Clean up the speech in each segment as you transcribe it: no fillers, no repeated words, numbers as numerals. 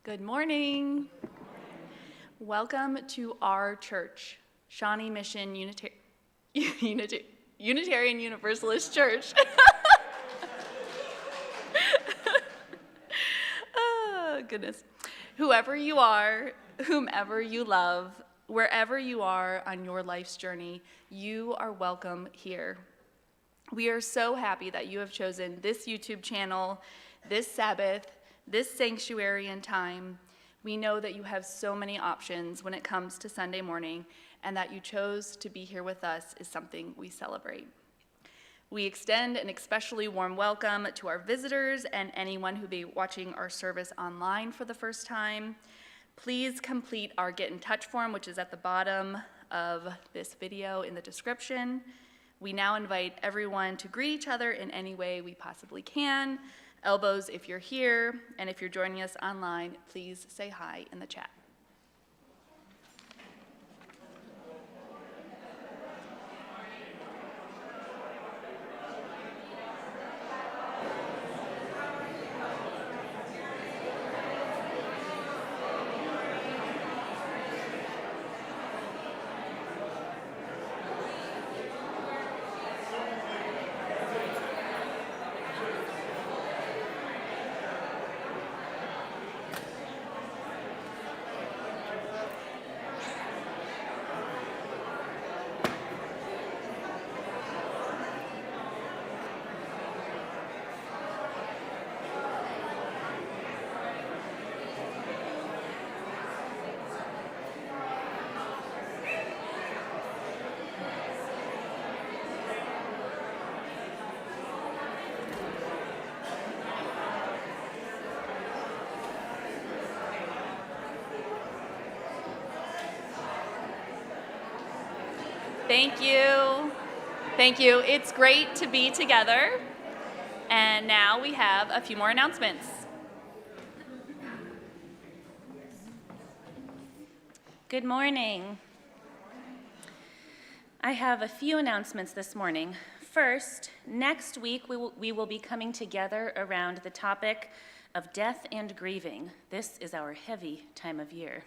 Good morning. Welcome to our church, Shawnee Mission Unitarian Universalist Church. Oh, goodness. Whoever you are, whomever you love, wherever you are on your life's journey, you are welcome here. We are so happy that you have chosen this YouTube channel, this Sabbath, this sanctuary and time. We know that you have so many options when it comes to Sunday morning, and that you chose to be here with us is something we celebrate. We extend an especially warm welcome to our visitors and anyone who be watching our service online for the first time. Please complete our Get in Touch form, which is at the bottom of this video in the description. We now invite everyone to greet each other in any way we possibly can. Elbows if you're here, and if you're joining us online, please say hi in the chat. Thank you. Thank you. It's great to be together. And now we have a few more announcements. Good morning. I have a few announcements this morning. First, next week we will be coming together around the topic of death and grieving. This is our heavy time of year.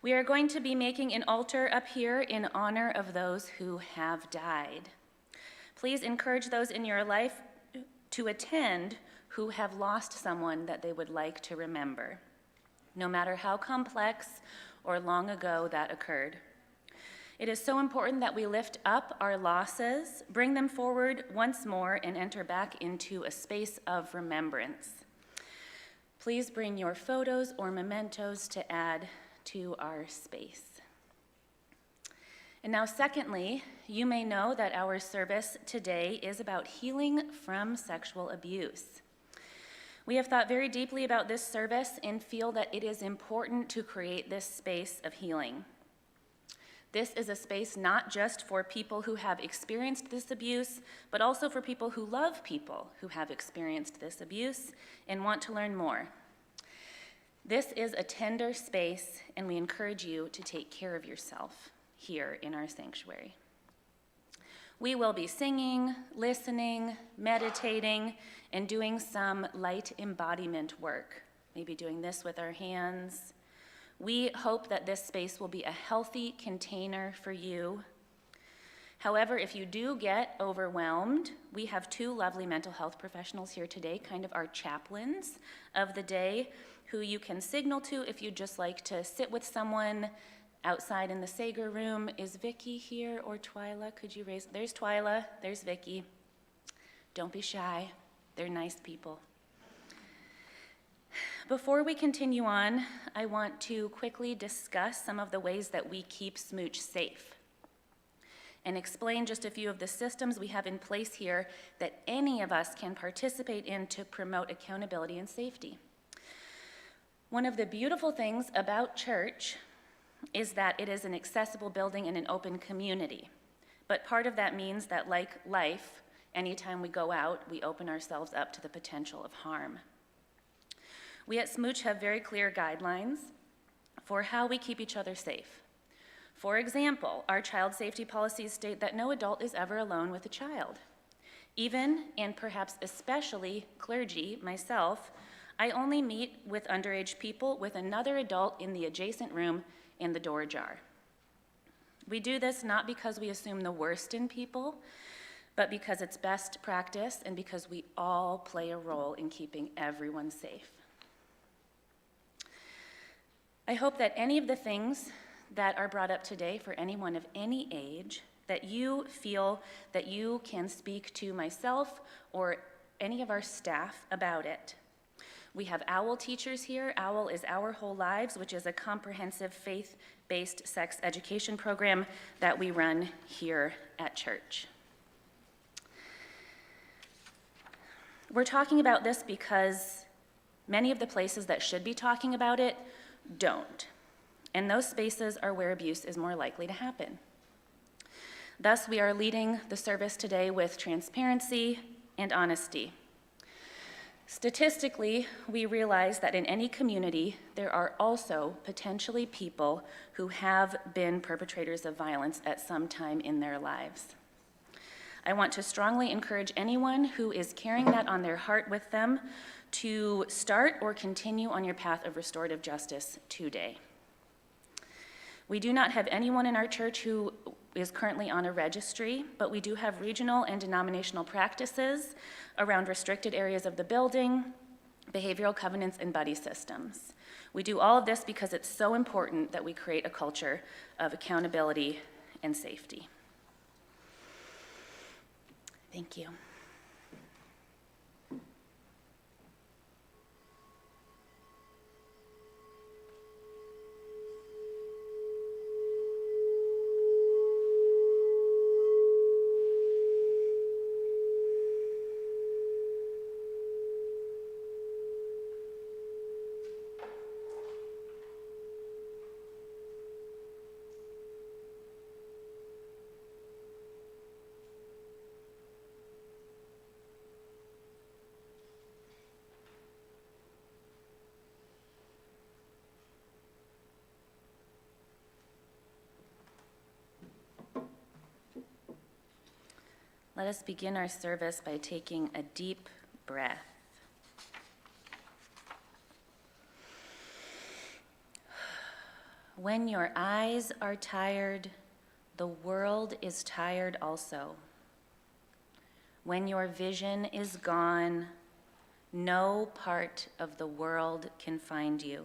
We are going to be making an altar up here in honor of those who have died. Please encourage those in your life to attend who have lost someone that they would like to remember, no matter how complex or long ago that occurred. It is so important that we lift up our losses, bring them forward once more, and enter back into a space of remembrance. Please bring your photos or mementos to add to our space. And now, secondly, you may know that our service today is about healing from sexual abuse. We have thought very deeply about this service and feel that it is important to create this space of healing. This is a space not just for people who have experienced this abuse, but also for people who love people who have experienced this abuse and want to learn more. This is a tender space, and we encourage you to take care of yourself here in our sanctuary. We will be singing, listening, meditating, and doing some light embodiment work, maybe doing this with our hands. We hope that this space will be a healthy container for you. However, if you do get overwhelmed, we have two lovely mental health professionals here today, kind of our chaplains of the day, who you can signal to if you'd just like to sit with someone outside in the Sager room. Is Vicki here, or Twyla? Could you raise? There's Twyla, there's Vicki. Don't be shy, they're nice people. Before we continue on, I want to quickly discuss some of the ways that we keep SMUUCh safe and explain just a few of the systems we have in place here that any of us can participate in to promote accountability and safety. One of the beautiful things about church is that it is an accessible building in an open community. But part of that means that, like life, anytime we go out, we open ourselves up to the potential of harm. We at SMUUCh have very clear guidelines for how we keep each other safe. For example, our child safety policies state that no adult is ever alone with a child. Even, and perhaps especially clergy, myself, I only meet with underage people with another adult in the adjacent room and the door ajar. We do this not because we assume the worst in people, but because it's best practice and because we all play a role in keeping everyone safe. I hope that any of the things that are brought up today for anyone of any age, that you feel that you can speak to myself or any of our staff about it. We have OWL teachers here. OWL is Our Whole Lives, which is a comprehensive faith-based sex education program that we run here at church. We're talking about this because many of the places that should be talking about it don't. And those spaces are where abuse is more likely to happen. Thus, we are leading the service today with transparency and honesty. Statistically, we realize that in any community, there are also potentially people who have been perpetrators of violence at some time in their lives. I want to strongly encourage anyone who is carrying that on their heart with them to start or continue on your path of restorative justice today. We do not have anyone in our church who is currently on a registry, but we do have regional and denominational practices around restricted areas of the building, behavioral covenants, and buddy systems. We do all of this because it's so important that we create a culture of accountability and safety. Thank you. Let us begin our service by taking a deep breath. When your eyes are tired, the world is tired also. When your vision is gone, no part of the world can find you.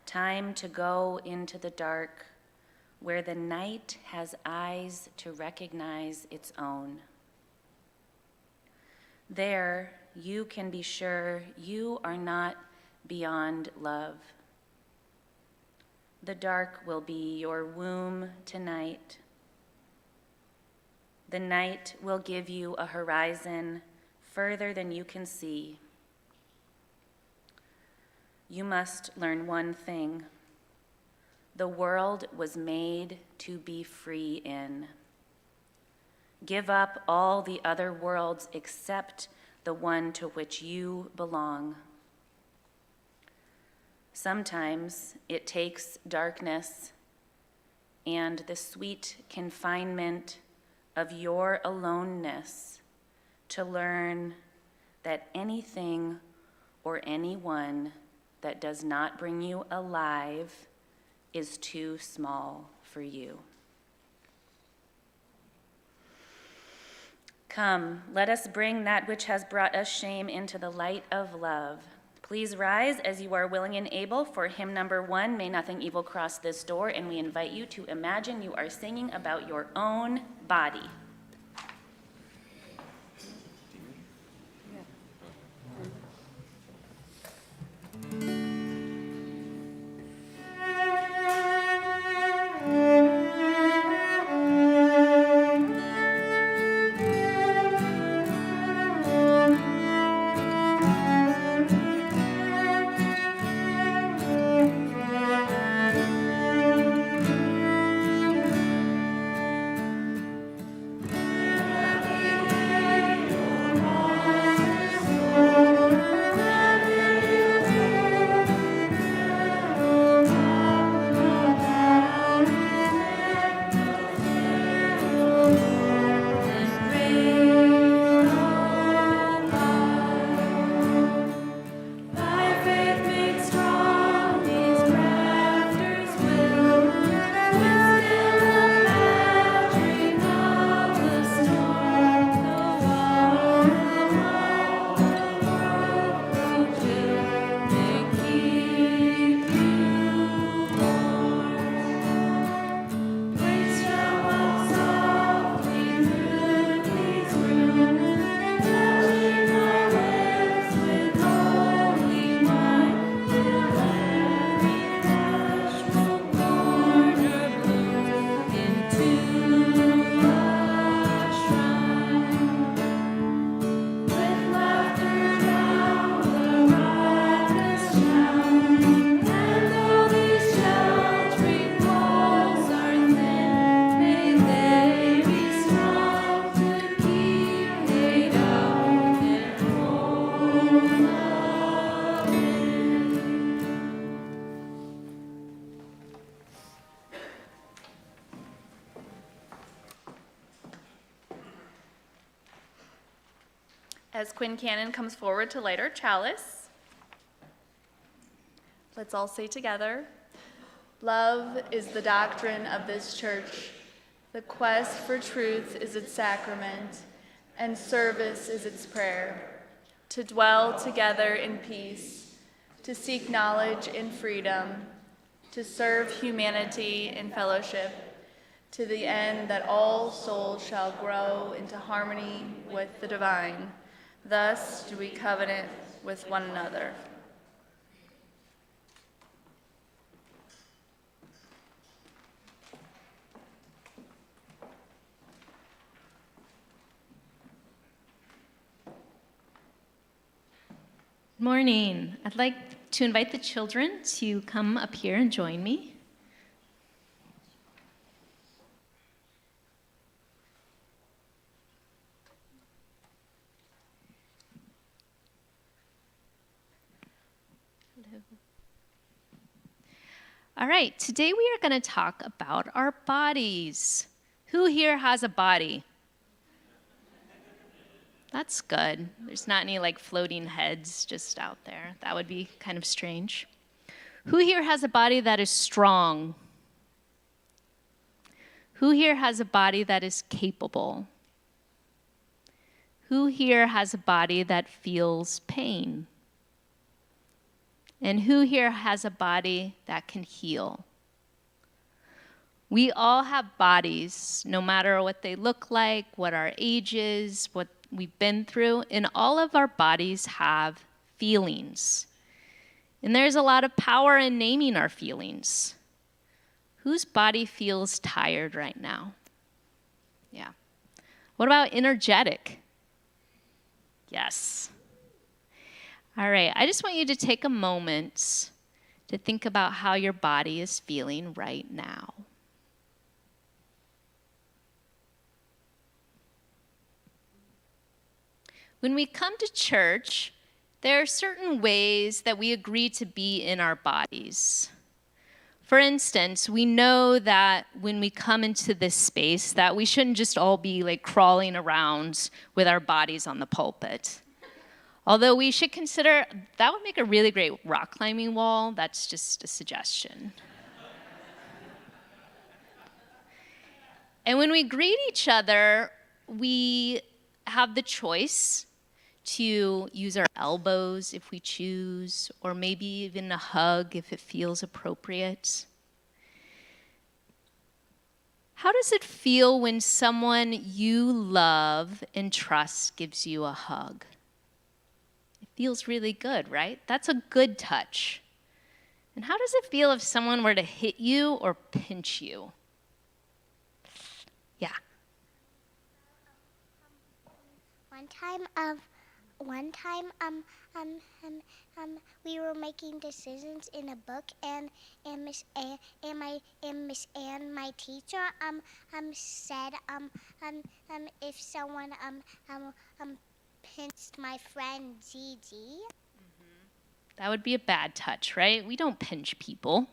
Time to go into the dark, where the night has eyes to recognize its own. There, you can be sure you are not beyond love. The dark will be your womb tonight. The night will give you a horizon further than you can see. You must learn one thing. The world was made to be free in. Give up all the other worlds except the one to which you belong. Sometimes it takes darkness and the sweet confinement of your aloneness to learn that anything or anyone that does not bring you alive is too small for you. Come, let us bring that which has brought us shame into the light of love. Please rise as you are willing and able for hymn number 1, May Nothing Evil Cross This Door, and we invite you to imagine you are singing about your own body. As Quinn Cannon comes forward to light our chalice, let's all say together, love is the doctrine of this church. The quest for truth is its sacrament, and service is its prayer. To dwell together in peace, to seek knowledge in freedom, to serve humanity in fellowship, to the end that all souls shall grow into harmony with the divine. Thus do we covenant with one another. Good morning. I'd like to invite the children to come up here and join me. All right, today we are going to talk about our bodies. Who here has a body? That's good. There's not any like floating heads just out there. That would be kind of strange. Who here has a body that is strong? Who here has a body that is capable? Who here has a body that feels pain? And who here has a body that can heal? We all have bodies, no matter what they look like, what our age is, what we've been through, and all of our bodies have feelings. And there's a lot of power in naming our feelings. Whose body feels tired right now? Yeah. What about energetic? Yes. All right, I just want you to take a moment to think about how your body is feeling right now. When we come to church, there are certain ways that we agree to be in our bodies. For instance, we know that when we come into this space that we shouldn't just all be like crawling around with our bodies on the pulpit. Although we should consider, that would make a really great rock climbing wall. That's just a suggestion. And when we greet each other, we have the choice to use our elbows if we choose, or maybe even a hug if it feels appropriate. How does it feel when someone you love and trust gives you a hug? Feels really good, right? That's a good touch. And how does it feel if someone were to hit you or pinch you? Yeah. One time, we were making decisions in a book, and Miss Ann, my teacher, said, if someone pinched my friend Gigi. That would be a bad touch, right? We don't pinch people.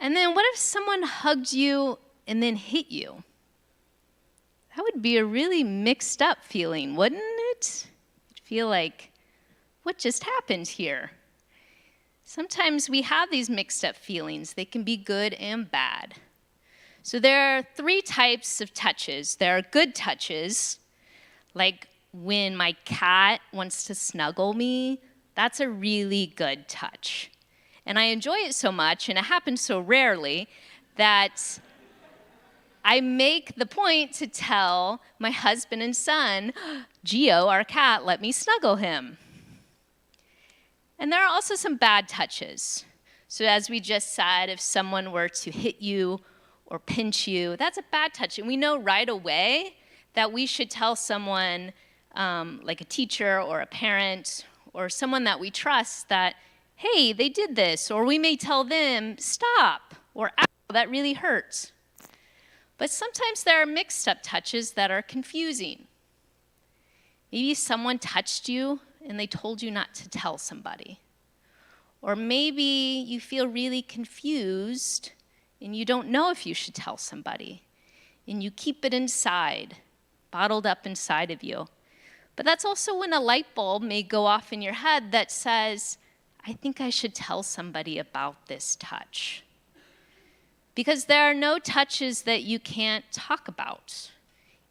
And then what if someone hugged you and then hit you? That would be a really mixed up feeling, wouldn't it? You'd feel like, what just happened here? Sometimes we have these mixed up feelings. They can be good and bad. So there are 3 types of touches. There are good touches, like when my cat wants to snuggle me. That's a really good touch. And I enjoy it so much, and it happens so rarely, that I make the point to tell my husband and son, Gio, our cat, let me snuggle him. And there are also some bad touches. So as we just said, if someone were to hit you or pinch you, that's a bad touch. And we know right away that we should tell someone, like a teacher or a parent or someone that we trust, that, hey, they did this. Or we may tell them, stop, or ow, that really hurts. But sometimes there are mixed up touches that are confusing. Maybe someone touched you and they told you not to tell somebody. Or maybe you feel really confused and you don't know if you should tell somebody. And you keep it inside, bottled up inside of you. But that's also when a light bulb may go off in your head that says, I think I should tell somebody about this touch. Because there are no touches that you can't talk about.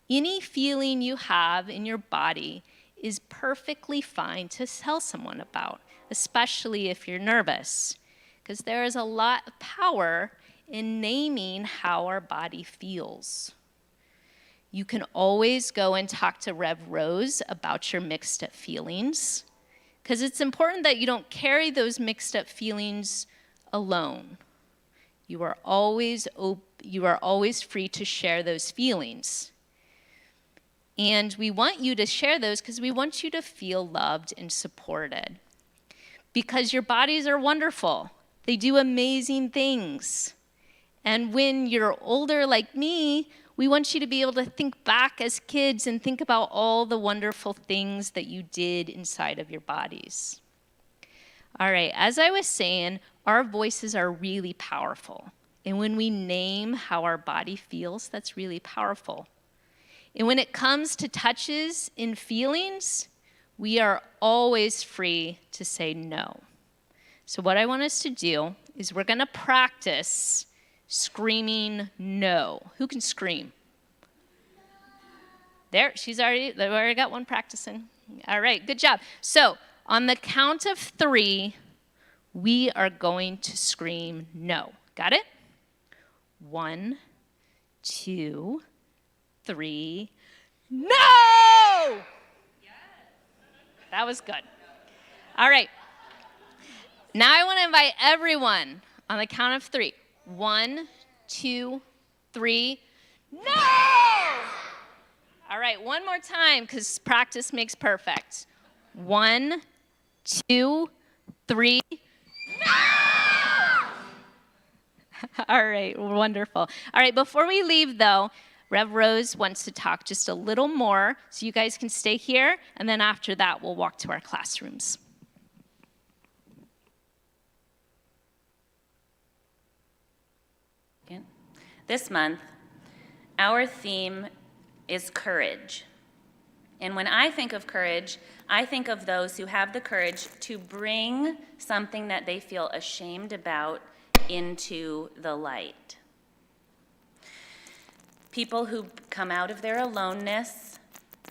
Any feeling you have in your body is perfectly fine to tell someone about, especially if you're nervous, because there is a lot of power in naming how our body feels. You can always go and talk to Rev Rose about your mixed up feelings, because it's important that you don't carry those mixed up feelings alone. You are always free to share those feelings. And we want you to share those because we want you to feel loved and supported. Because your bodies are wonderful. They do amazing things. And when you're older like me, we want you to be able to think back as kids and think about all the wonderful things that you did inside of your bodies. All right, as I was saying, our voices are really powerful. And when we name how our body feels, that's really powerful. And when it comes to touches and feelings, we are always free to say no. So what I want us to do is we're going to practice screaming no. Who can scream? There, they've already got one practicing. All right, good job. So on the count of 3, we are going to scream no. Got it? 1, 2, 3, no! That was good. All right. Now I want to invite everyone on the count of 3. 1, 2, 3, no! All right, one more time, because practice makes perfect. 1, 2, 3, no! All right, wonderful. All right, before we leave, though, Rev Rose wants to talk just a little more, so you guys can stay here, and then after that, we'll walk to our classrooms. This month, our theme is courage. And when I think of courage, I think of those who have the courage to bring something that they feel ashamed about into the light. People who come out of their aloneness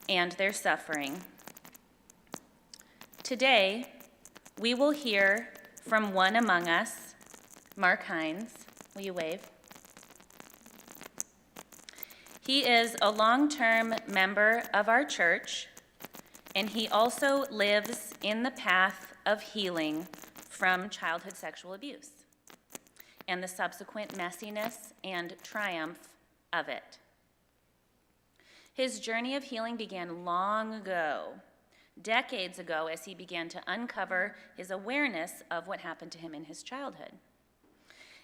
and their suffering. Today, we will hear from one among us, Mark Hines. Will you wave? He is a long-term member of our church, and he also lives in the path of healing from childhood sexual abuse and the subsequent messiness and triumph of it. His journey of healing began long ago, decades ago, as he began to uncover his awareness of what happened to him in his childhood.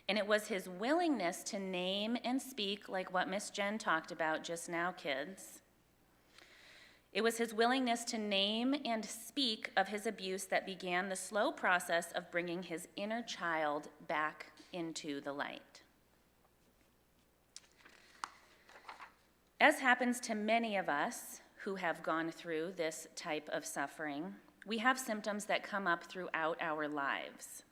And it was his willingness to name and speak, like what Miss Jen talked about just now, kids. It was his willingness to name and speak of his abuse that began the slow process of bringing his inner child back into the light. As happens to many of us who have gone through this type of suffering, we have symptoms that come up throughout our lives.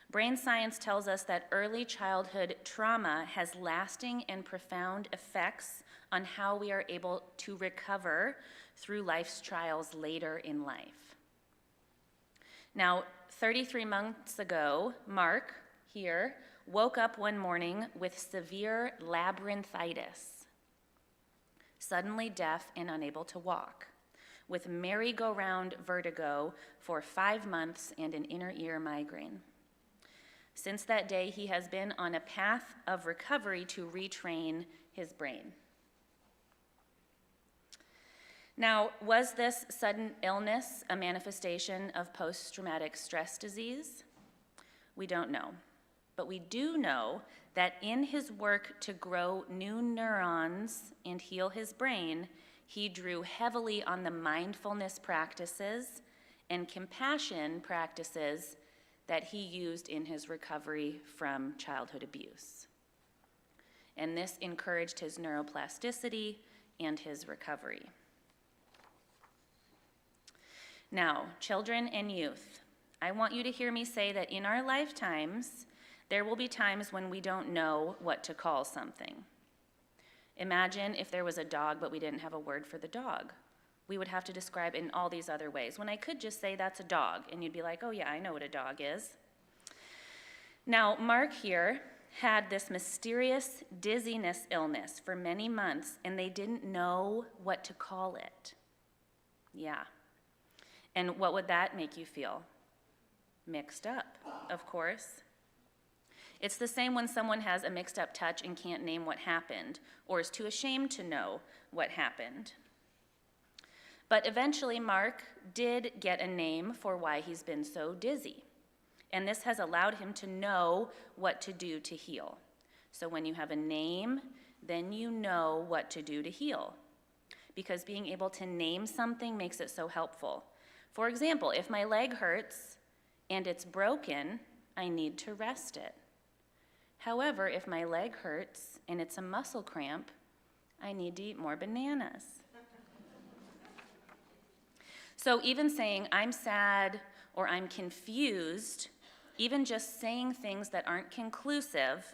Brain science tells us that early childhood trauma has lasting and profound effects on how we are able to recover through life's trials later in life. Now, 33 months ago, Mark, here, woke up one morning with severe labyrinthitis, suddenly deaf and unable to walk, with merry-go-round vertigo for 5 months and an inner ear migraine. Since that day, he has been on a path of recovery to retrain his brain. Now, was this sudden illness a manifestation of post-traumatic stress disease? We don't know. But we do know that in his work to grow new neurons and heal his brain, he drew heavily on the mindfulness practices and compassion practices that he used in his recovery from childhood abuse. And this encouraged his neuroplasticity and his recovery. Now, children and youth, I want you to hear me say that in our lifetimes, there will be times when we don't know what to call something. Imagine if there was a dog, but we didn't have a word for the dog. We would have to describe it in all these other ways, when I could just say that's a dog, and you'd be like, oh yeah, I know what a dog is. Now, Mark here had this mysterious dizziness illness for many months, and they didn't know what to call it. Yeah. And what would that make you feel? Mixed up, of course. It's the same when someone has a mixed up touch and can't name what happened, or is too ashamed to know what happened. But eventually, Mark did get a name for why he's been so dizzy. And this has allowed him to know what to do to heal. So when you have a name, then you know what to do to heal. Because being able to name something makes it so helpful. For example, if my leg hurts and it's broken, I need to rest it. However, if my leg hurts and it's a muscle cramp, I need to eat more bananas. So even saying I'm sad or I'm confused, even just saying things that aren't conclusive,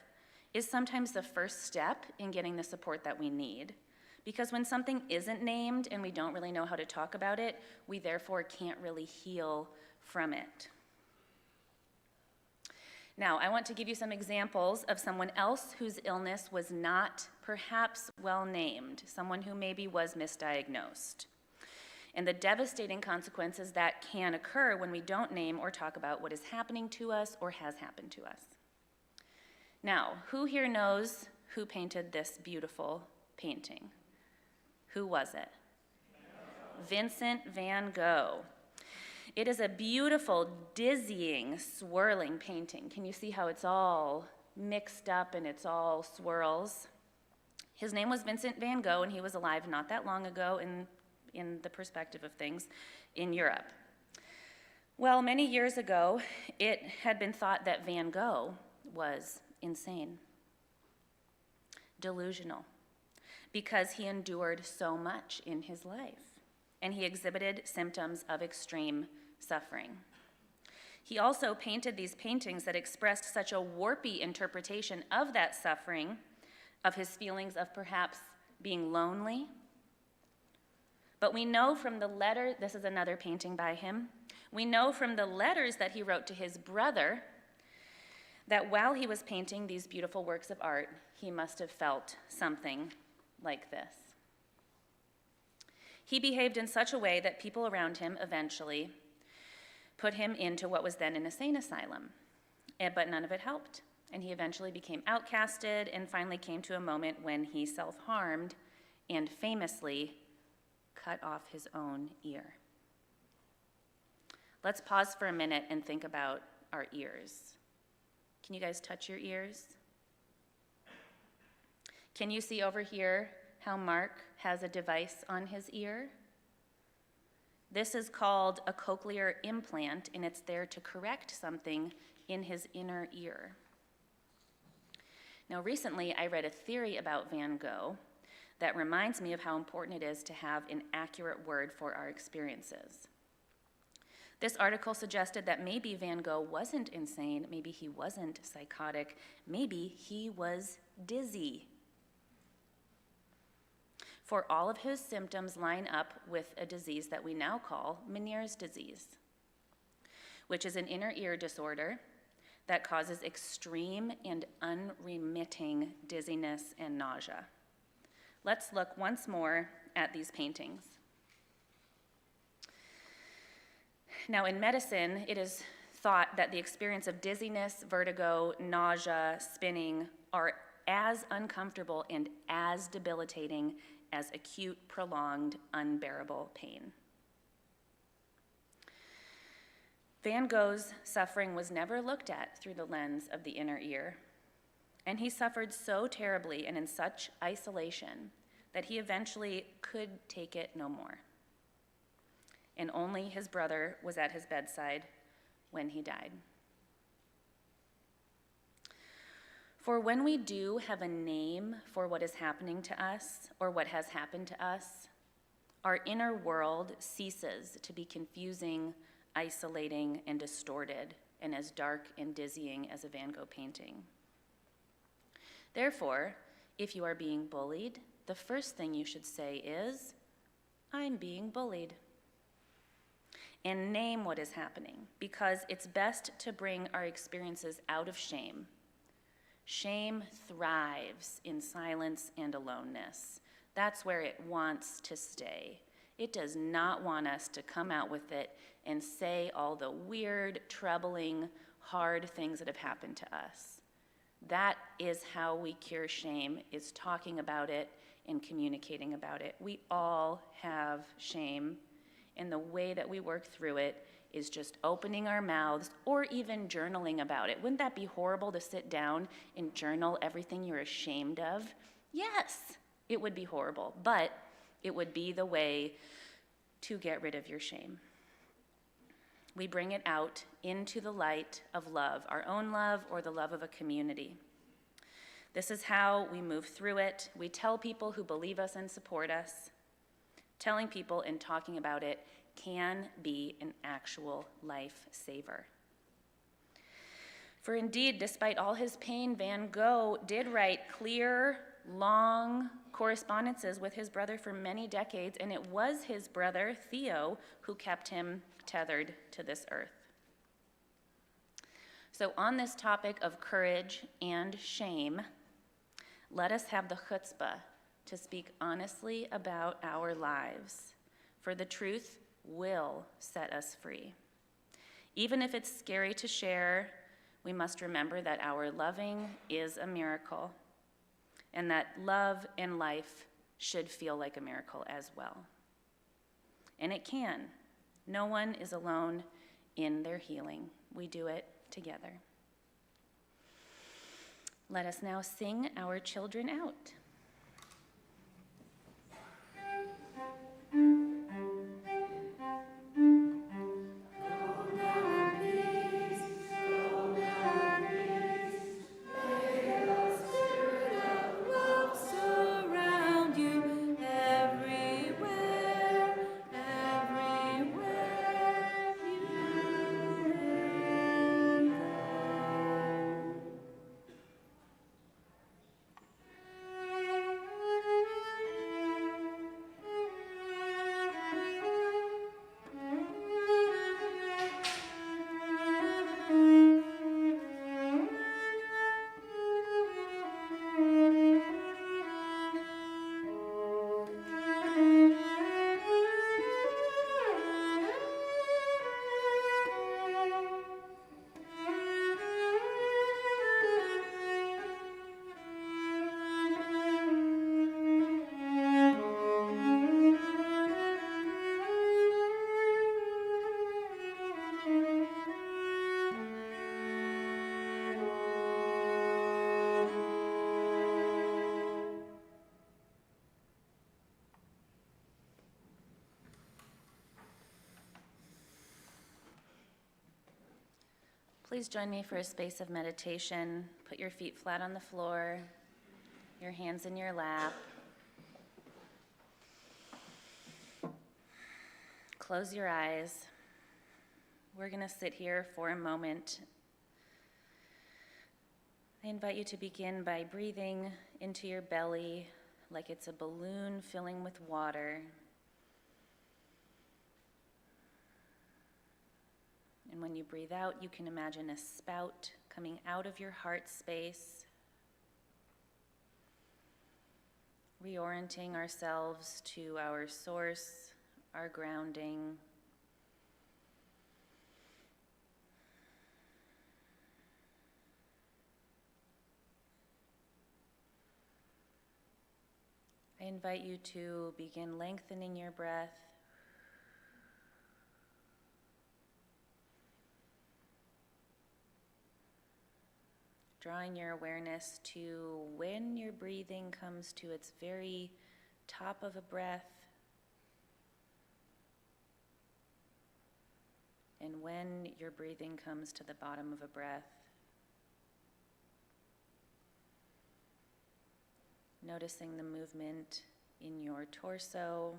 is sometimes the first step in getting the support that we need. Because when something isn't named and we don't really know how to talk about it, we therefore can't really heal from it. Now, I want to give you some examples of someone else whose illness was not perhaps well named, someone who maybe was misdiagnosed, and the devastating consequences that can occur when we don't name or talk about what is happening to us or has happened to us. Now, who here knows who painted this beautiful painting? Who was it? Vincent van Gogh. It is a beautiful, dizzying, swirling painting. Can you see how it's all mixed up and it's all swirls? His name was Vincent van Gogh, and he was alive not that long ago in the perspective of things in Europe. Well, many years ago, it had been thought that Van Gogh was insane, delusional, because he endured so much in his life, and he exhibited symptoms of extreme suffering. He also painted these paintings that expressed such a warpy interpretation of that suffering, of his feelings of perhaps being lonely. But we know from the letter, this is another painting by him, we know from the letters that he wrote to his brother that while he was painting these beautiful works of art, he must have felt something like this. He behaved in such a way that people around him eventually put him into what was then an insane asylum, but none of it helped. And he eventually became outcasted and finally came to a moment when he self-harmed and famously cut off his own ear. Let's pause for a minute and think about our ears. Can you guys touch your ears? Can you see over here how Mark has a device on his ear? This is called a cochlear implant, and it's there to correct something in his inner ear. Now, recently I read a theory about Van Gogh that reminds me of how important it is to have an accurate word for our experiences. This article suggested that maybe Van Gogh wasn't insane, maybe he wasn't psychotic, maybe he was dizzy. For all of his symptoms line up with a disease that we now call Meniere's disease, which is an inner ear disorder that causes extreme and unremitting dizziness and nausea. Let's look once more at these paintings. Now, in medicine, it is thought that the experience of dizziness, vertigo, nausea, spinning are as uncomfortable and as debilitating as acute, prolonged, unbearable pain. Van Gogh's suffering was never looked at through the lens of the inner ear, and he suffered so terribly and in such isolation that he eventually could take it no more. And only his brother was at his bedside when he died. For when we do have a name for what is happening to us or what has happened to us, our inner world ceases to be confusing, isolating, and distorted, and as dark and dizzying as a Van Gogh painting. Therefore, if you are being bullied, the first thing you should say is, "I'm being bullied." And name what is happening, because it's best to bring our experiences out of shame. Shame thrives in silence and aloneness. That's where it wants to stay. It does not want us to come out with it and say all the weird, troubling, hard things that have happened to us. That is how we cure shame, is talking about it and communicating about it. We all have shame, and the way that we work through it is just opening our mouths or even journaling about it. Wouldn't that be horrible to sit down and journal everything you're ashamed of? Yes, it would be horrible, but it would be the way to get rid of your shame. We bring it out into the light of love, our own love or the love of a community. This is how we move through it. We tell people who believe us and support us. Telling people and talking about it can be an actual lifesaver. For indeed, despite all his pain, Van Gogh did write clear, long correspondences with his brother for many decades, and it was his brother, Theo, who kept him tethered to this earth. So on this topic of courage and shame, let us have the chutzpah to speak honestly about our lives, for the truth will set us free. Even if it's scary to share, we must remember that our loving is a miracle, and that love and life should feel like a miracle as well. And it can. No one is alone in their healing. We do it together. Let us now sing our children out. Please join me for a space of meditation. Put your feet flat on the floor, your hands in your lap. Close your eyes. We're going to sit here for a moment. I invite you to begin by breathing into your belly like it's a balloon filling with water. And when you breathe out, you can imagine a spout coming out of your heart space, reorienting ourselves to our source, our grounding. I invite you to begin lengthening your breath. Drawing your awareness to when your breathing comes to its very top of a breath. And when your breathing comes to the bottom of a breath, noticing the movement in your torso,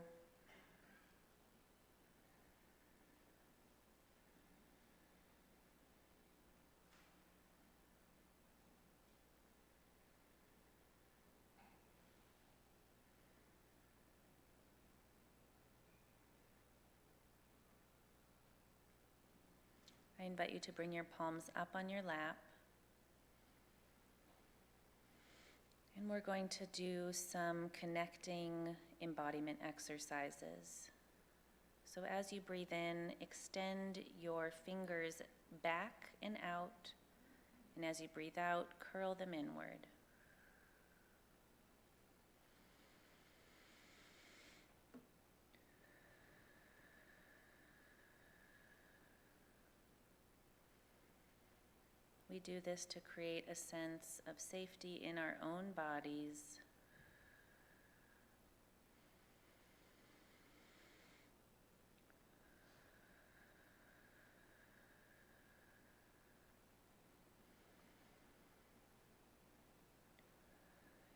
I invite you to bring your palms up on your lap. And we're going to do some connecting embodiment exercises. So as you breathe in, extend your fingers back and out. And as you breathe out, curl them inward. We do this to create a sense of safety in our own bodies.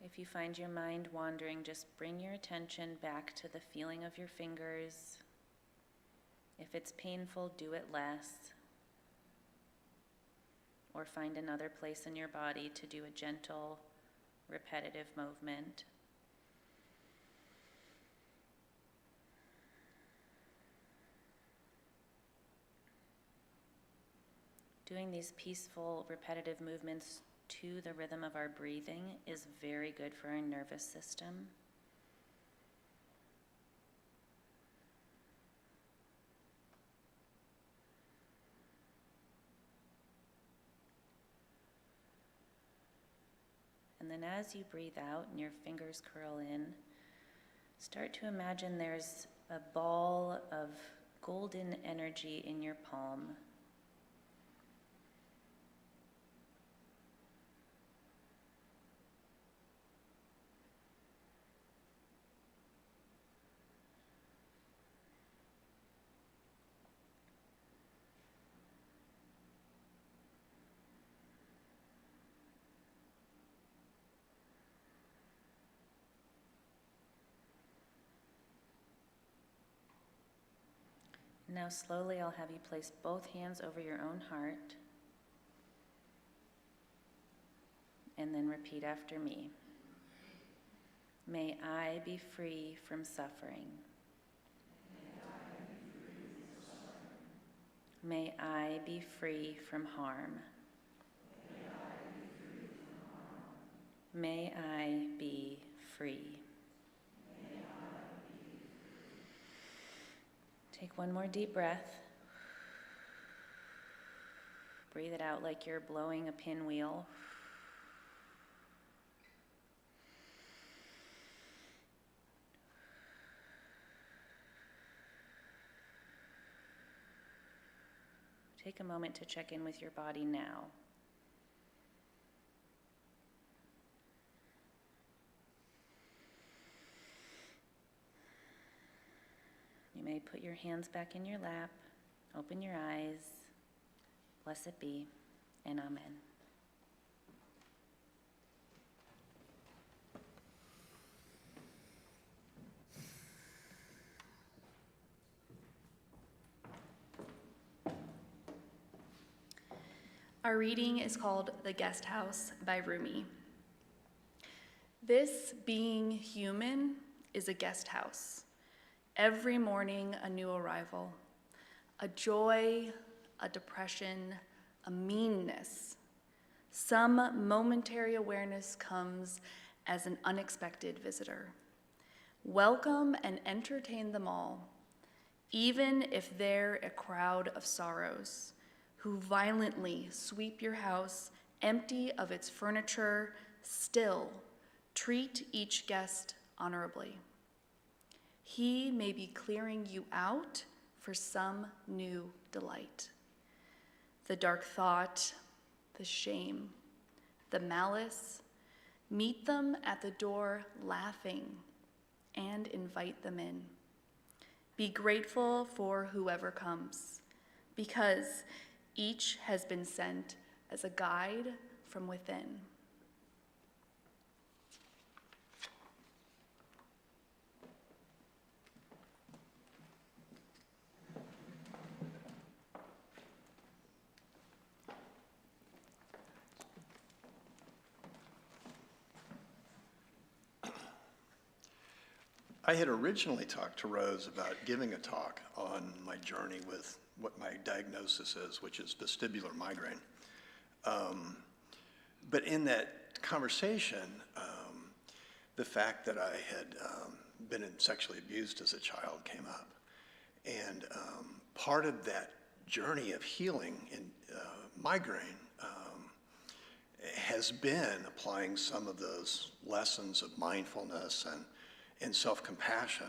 If you find your mind wandering, just bring your attention back to the feeling of your fingers. If it's painful, do it less. Or find another place in your body to do a gentle, repetitive movement. Doing these peaceful, repetitive movements to the rhythm of our breathing is very good for our nervous system. And then as you breathe out and your fingers curl in, start to imagine there's a ball of golden energy in your palm. Now slowly I'll have you place both hands over your own heart and then repeat after me. May I be free from suffering. May I be free from harm. May I be free. Take one more deep breath. Breathe it out like you're blowing a pinwheel. Take a moment to check in with your body now. You may put your hands back in your lap, open your eyes, blessed be, and amen. Our reading is called The Guest House by Rumi. This being human is a guest house. Every morning, a new arrival, a joy, a depression, a meanness. Some momentary awareness comes as an unexpected visitor. Welcome and entertain them all, even if they're a crowd of sorrows who violently sweep your house empty of its furniture. Still, treat each guest honorably. He may be clearing you out for some new delight. The dark thought, the shame, the malice, meet them at the door laughing. and invite them in. Be grateful for whoever comes, because each has been sent as a guide from within. I had originally talked to Rose about giving a talk on my journey with what my diagnosis is, which is vestibular migraine. But in that conversation, the fact that I had been sexually abused as a child came up. And part of that journey of healing in migraine has been applying some of those lessons of mindfulness and self-compassion.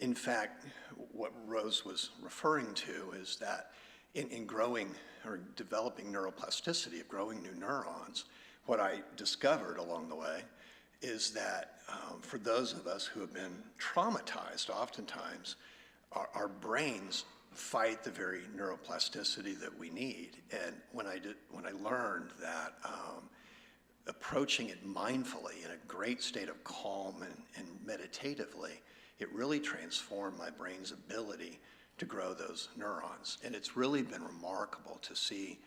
In fact, what Rose was referring to is that in growing or developing neuroplasticity, of growing new neurons, what I discovered along the way is that for those of us who have been traumatized, oftentimes our brains fight the very neuroplasticity that we need. And when I learned that approaching it mindfully in a great state of calm and meditatively, it really transformed my brain's ability to grow those neurons. And it's really been remarkable to see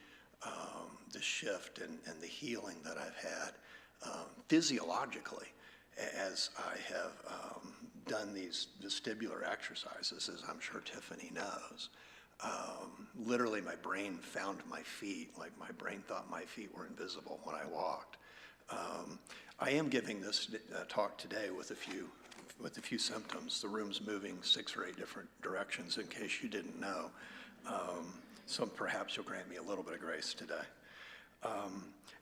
the shift and the healing that I've had physiologically as I have done these vestibular exercises, as I'm sure Tiffany knows. Literally, my brain found my feet, like my brain thought my feet were invisible when I walked. I am giving this talk today with a few symptoms. The room's moving 6 or 8 different directions, in case you didn't know. So perhaps you'll grant me a little bit of grace today.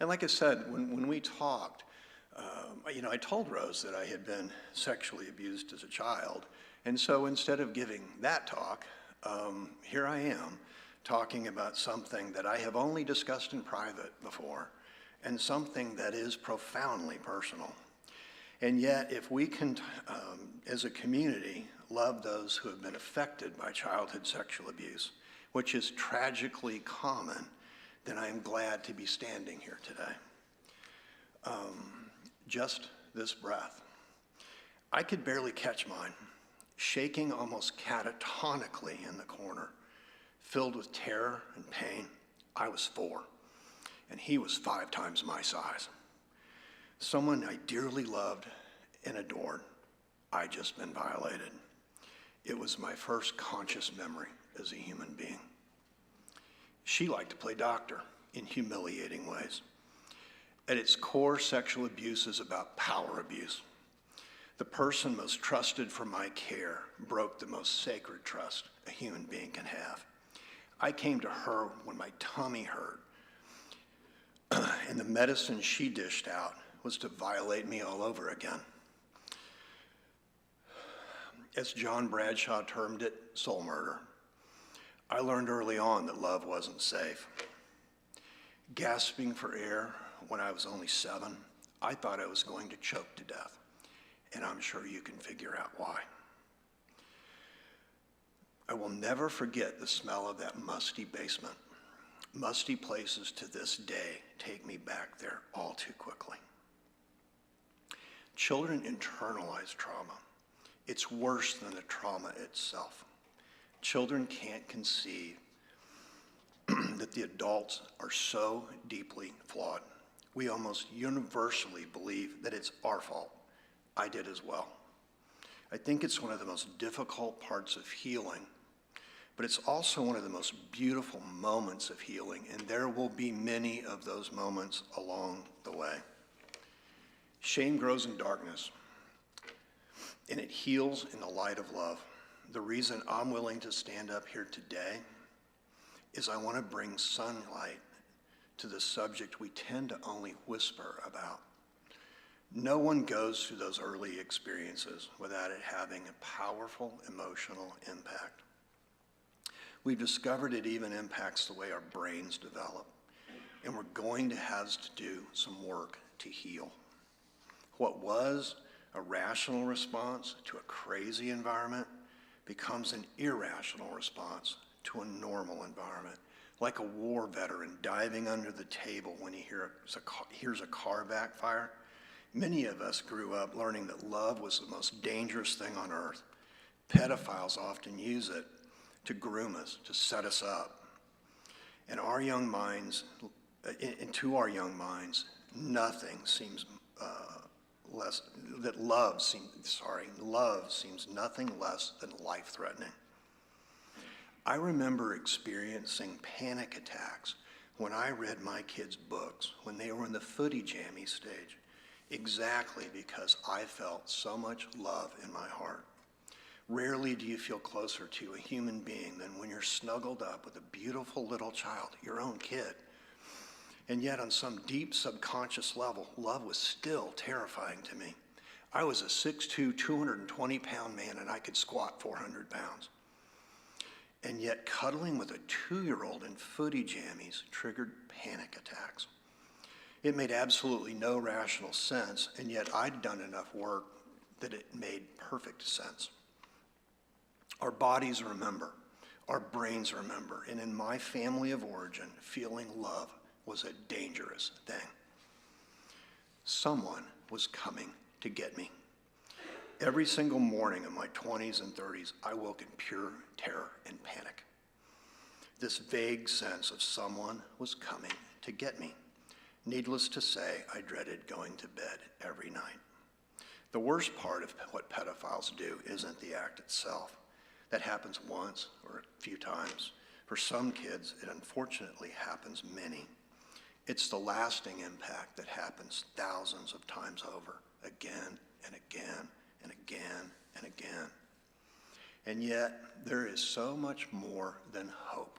And like I said, when we talked, I told Rose that I had been sexually abused as a child. And so instead of giving that talk, here I am talking about something that I have only discussed in private before, and something that is profoundly personal. And yet, if we can, as a community, love those who have been affected by childhood sexual abuse, which is tragically common, then I am glad to be standing here today. Just this breath. I could barely catch mine, shaking almost catatonically in the corner, filled with terror and pain. I was 4, and he was 5 times my size. Someone I dearly loved and adored. I'd just been violated. It was my first conscious memory as a human being. She liked to play doctor in humiliating ways. At its core, sexual abuse is about power abuse. The person most trusted for my care broke the most sacred trust a human being can have. I came to her when my tummy hurt, and the medicine she dished out was to violate me all over again. As John Bradshaw termed it, soul murder. I learned early on that love wasn't safe. Gasping for air when I was only 7, I thought I was going to choke to death, and I'm sure you can figure out why. I will never forget the smell of that musty basement. Musty places to this day take me back there all too quickly. Children internalize trauma. It's worse than the trauma itself. Children can't conceive that the adults are so deeply flawed. We almost universally believe that it's our fault. I did as well. I think it's one of the most difficult parts of healing, but it's also one of the most beautiful moments of healing, and there will be many of those moments along the way. Shame grows in darkness, and it heals in the light of love. The reason I'm willing to stand up here today is I want to bring sunlight to the subject we tend to only whisper about. No one goes through those early experiences without it having a powerful emotional impact. We've discovered it even impacts the way our brains develop, and we're going to have to do some work to heal. What was A rational response to a crazy environment becomes an irrational response to a normal environment. Like a war veteran diving under the table when he hears a car backfire. Many of us grew up learning that love was the most dangerous thing on earth. Pedophiles often use it to groom us, to set us up. And to our young minds, nothing seems love seems nothing less than life-threatening. I remember experiencing panic attacks when I read my kids' books when they were in the footy jammy stage, exactly because I felt so much love in my heart. Rarely do you feel closer to a human being than when you're snuggled up with a beautiful little child, your own kid. And yet on some deep subconscious level, love was still terrifying to me. I was a 6'2", 220-pound man, and I could squat 400 pounds. And yet cuddling with a 2-year-old in footy jammies triggered panic attacks. It made absolutely no rational sense, and yet I'd done enough work that it made perfect sense. Our bodies remember, our brains remember, and in my family of origin, feeling love was a dangerous thing. Someone was coming to get me. Every single morning in my 20s and 30s, I woke in pure terror and panic. This vague sense of someone was coming to get me. Needless to say, I dreaded going to bed every night. The worst part of what pedophiles do isn't the act itself. That happens once or a few times. For some kids, it unfortunately happens many. It's the lasting impact that happens thousands of times over, again and again and again and again. And yet, there is so much more than hope.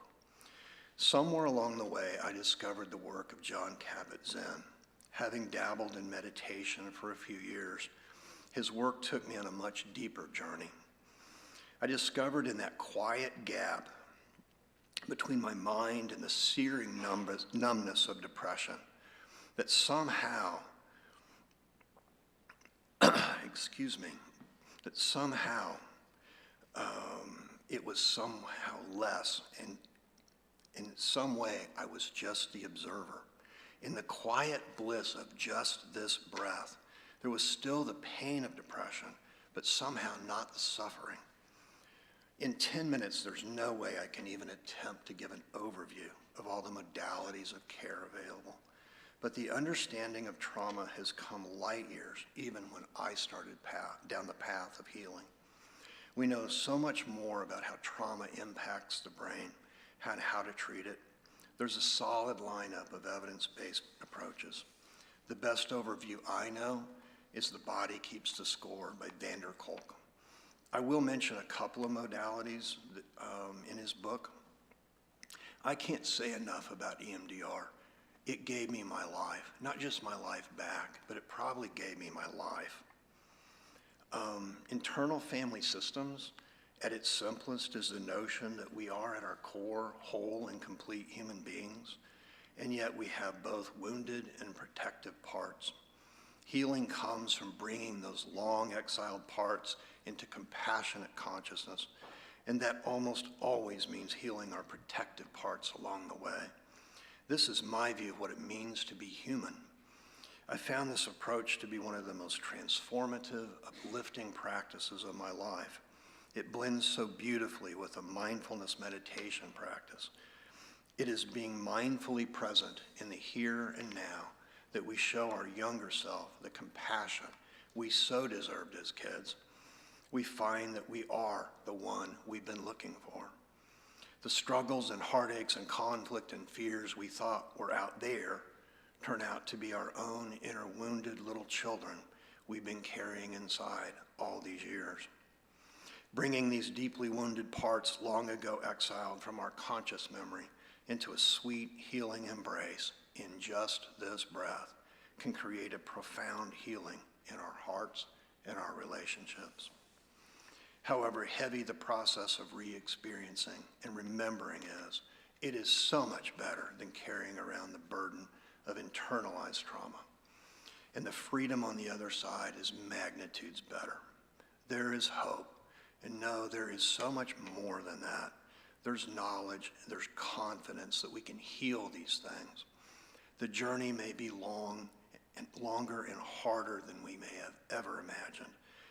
Somewhere along the way, I discovered the work of John Kabat-Zinn. Having dabbled in meditation for a few years, his work took me on a much deeper journey. I discovered in that quiet gap between my mind and the searing numbness of depression that somehow, it was somehow less, and in some way I was just the observer. In the quiet bliss of just this breath, there was still the pain of depression, but somehow not the suffering. In 10 minutes, there's no way I can even attempt to give an overview of all the modalities of care available. But the understanding of trauma has come light years, even when I started down the path of healing. We know so much more about how trauma impacts the brain and how to treat it. There's a solid lineup of evidence-based approaches. The best overview I know is The Body Keeps the Score by Vander Kolk. I will mention a couple of modalities in his book. I can't say enough about EMDR. It gave me my life, not just my life back, but it probably gave me my life. Internal family systems, at its simplest, is the notion that we are at our core whole and complete human beings, and yet we have both wounded and protective parts. Healing comes from bringing those long exiled parts into compassionate consciousness, and that almost always means healing our protective parts along the way. This is my view of what it means to be human. I found this approach to be one of the most transformative, uplifting practices of my life. It blends so beautifully with a mindfulness meditation practice. It is being mindfully present in the here and now that we show our younger self the compassion we so deserved as kids. We find that we are the one we've been looking for. The struggles and heartaches and conflict and fears we thought were out there turn out to be our own inner wounded little children we've been carrying inside all these years. Bringing these deeply wounded parts long ago exiled from our conscious memory into a sweet, healing embrace in just this breath can create a profound healing in our hearts and our relationships. However heavy the process of re-experiencing and remembering is, it is so much better than carrying around the burden of internalized trauma. And the freedom on the other side is magnitudes better. There is hope. And no, there is so much more than that. There's knowledge, there's confidence that we can heal these things. The journey may be long and longer and harder than we may have ever imagined.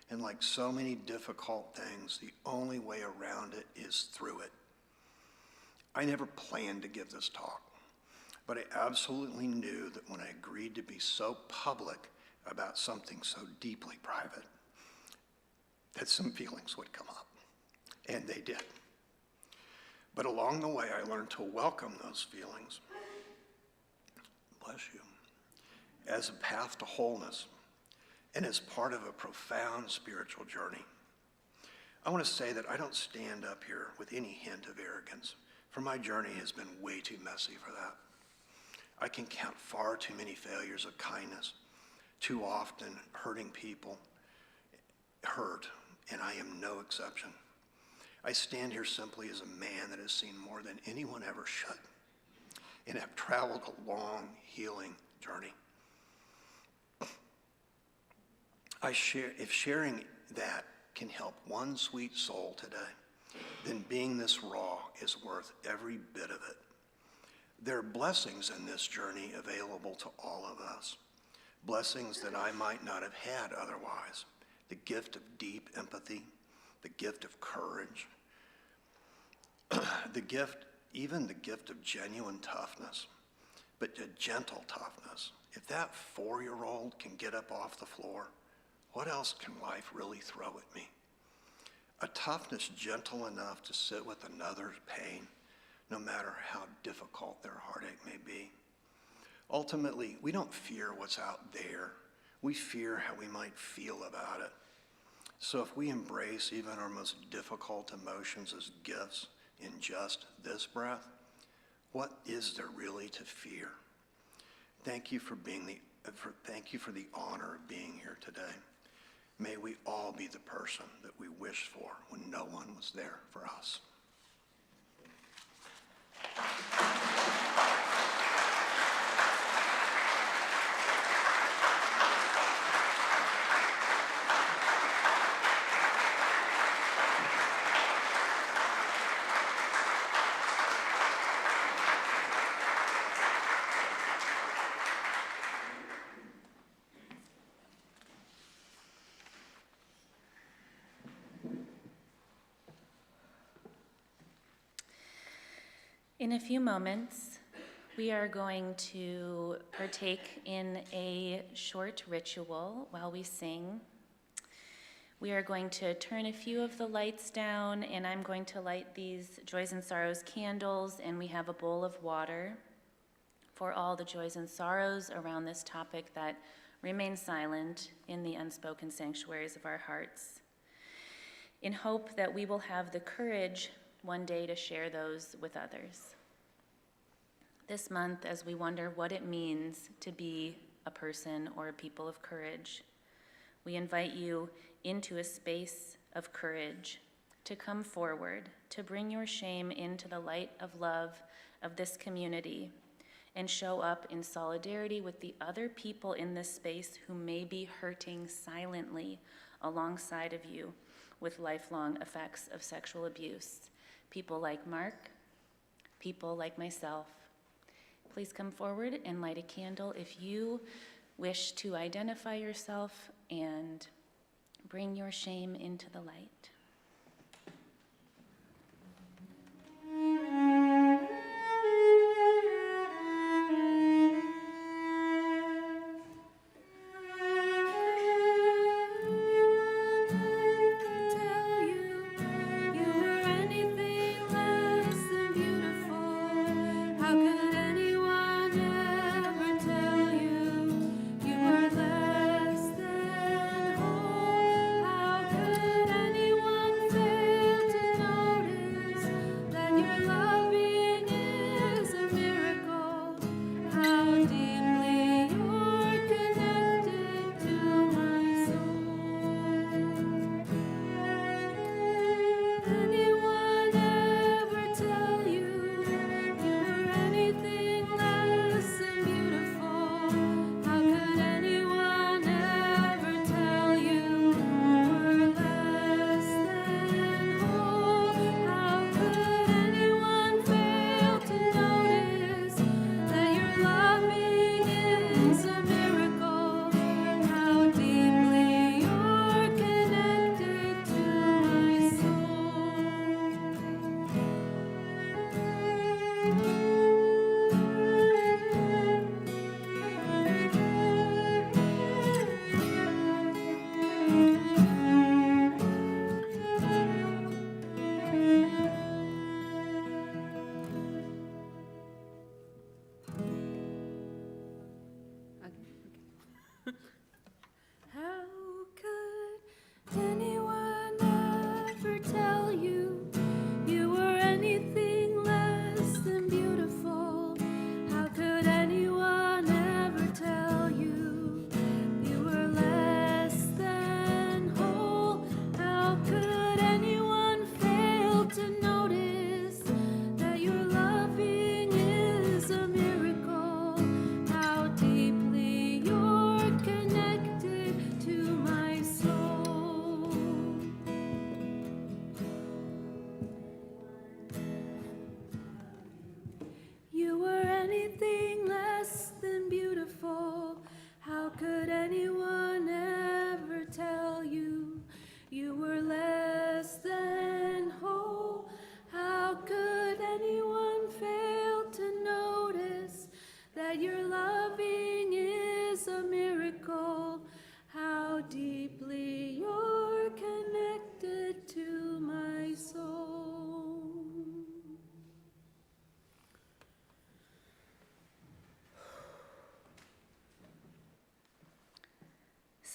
And like so many difficult things, the only way around it is through it. I never planned to give this talk, but I absolutely knew that when I agreed to be so public about something so deeply private, that some feelings would come up, and they did. But along the way, I learned to welcome those feelings, bless you, as a path to wholeness and as part of a profound spiritual journey. I want to say that I don't stand up here with any hint of arrogance, for my journey has been way too messy for that. I can count far too many failures of kindness, too often hurting people, hurt, and I am no exception. I stand here simply as a man that has seen more than anyone ever should, and have traveled a long, healing journey. If sharing that can help one sweet soul today, then being this raw is worth every bit of it. There are blessings in this journey available to all of us, blessings that I might not have had otherwise. The gift of deep empathy, the gift of courage, even the gift of genuine toughness, but a gentle toughness. If that 4-year-old can get up off the floor, what else can life really throw at me? A toughness gentle enough to sit with another's pain, no matter how difficult their heartache may be. Ultimately, we don't fear what's out there. We fear how we might feel about it. So if we embrace even our most difficult emotions as gifts in just this breath, what is there really to fear? Thank you for the honor of being here today. May we all be the person that we wished for when no one was there for us. In a few moments, we are going to partake in a short ritual while we sing. We are going to turn a few of the lights down, and I'm going to light these Joys and Sorrows candles, and we have a bowl of water for all the joys and sorrows around this topic that remain silent in the unspoken sanctuaries of our hearts, in hope that we will have the courage one day to share those with others. This month, as we wonder what it means to be a person or a people of courage, we invite you into a space of courage to come forward, to bring your shame into the light of love of this community, and show up in solidarity with the other people in this space who may be hurting silently alongside of you with lifelong effects of sexual abuse. People like Mark, people like myself. Please come forward and light a candle if you wish to identify yourself and bring your shame into the light. Anyone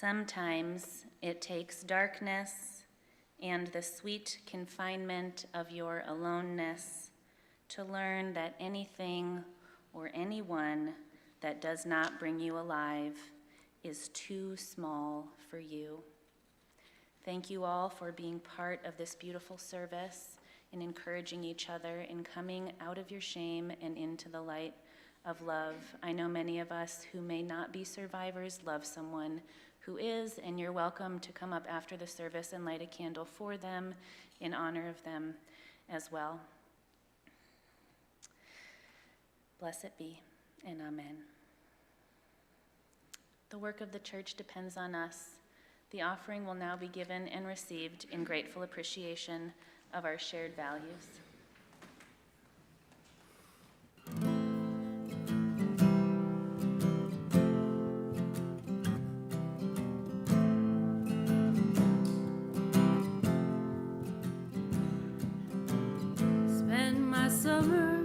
Sometimes it takes darkness and the sweet confinement of your aloneness to learn that anything or anyone that does not bring you alive is too small for you. Thank you all for being part of this beautiful service and encouraging each other in coming out of your shame and into the light of love. I know many of us who may not be survivors love someone who is, and you're welcome to come up after the service and light a candle for them in honor of them as well. Blessed be, and amen. The work of the church depends on us. The offering will now be given and received in grateful appreciation of our shared values. Spend my summer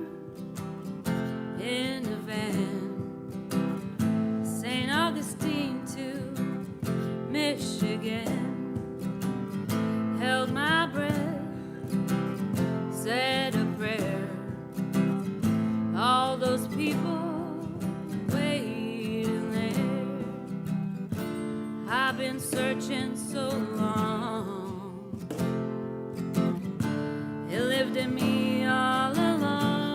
in a van, St. Augustine to Michigan. Held my breath, said a prayer. All those people waiting there. I've been searching so long. It lived in me all along.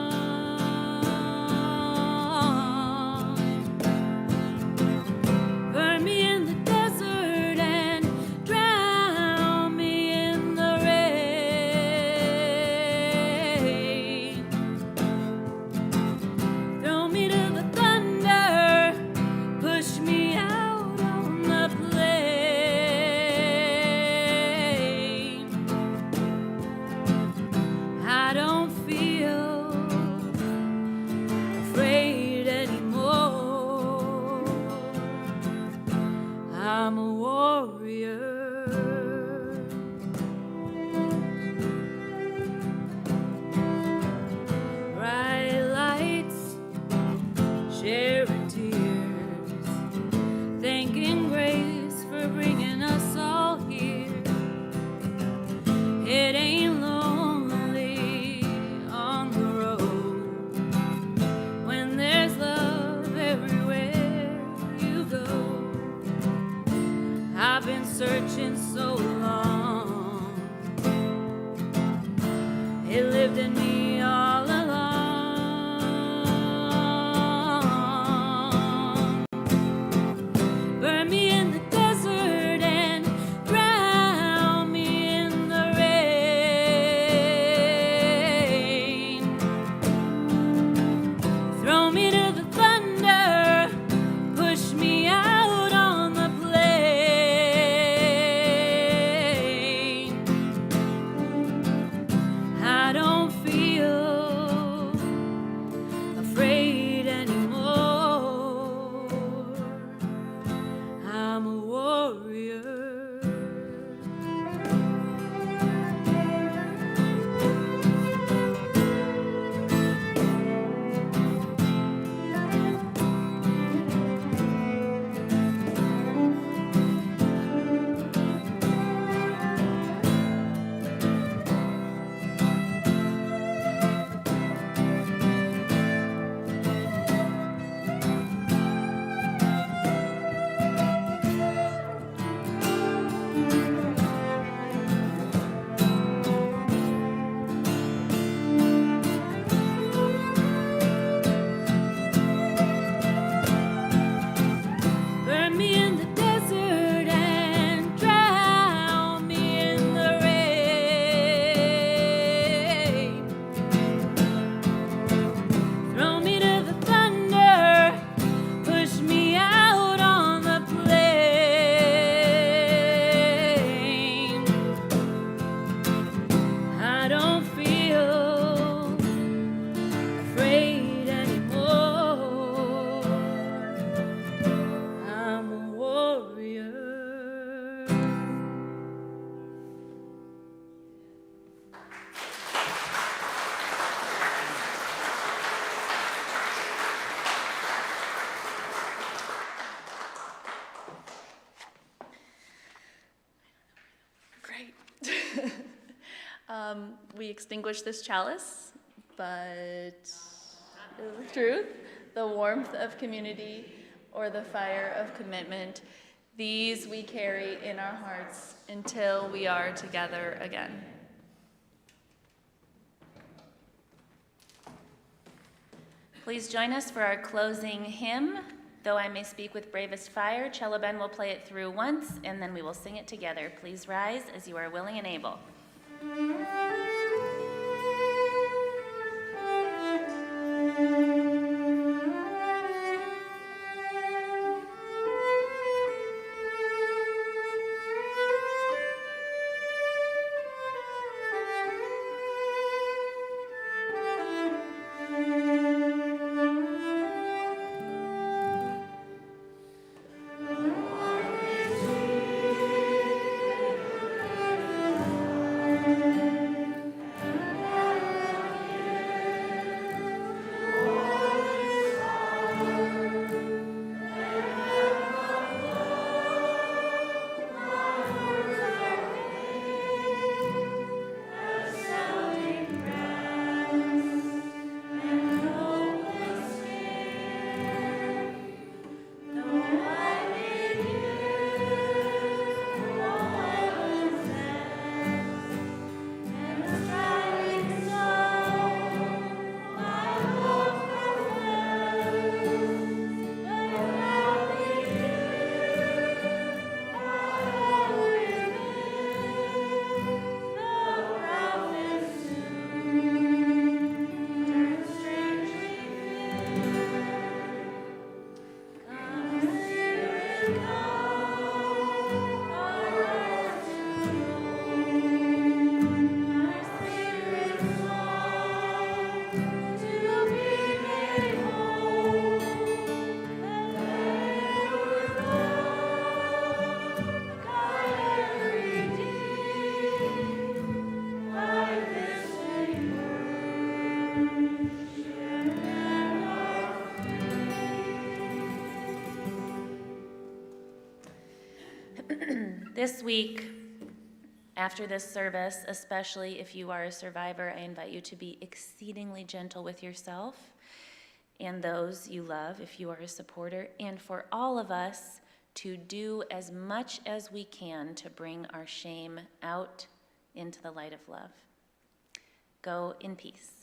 We extinguish this chalice, but the truth, the warmth of community, or the fire of commitment, these we carry in our hearts until we are together again. Please join us for our closing hymn. Though I may speak with bravest fire, Cello Ben will play it through once, and then we will sing it together. Please rise as you are willing and able. This week, after this service, especially if you are a survivor, I invite you to be exceedingly gentle with yourself and those you love if you are a supporter, and for all of us to do as much as we can to bring our shame out into the light of love. Go in peace.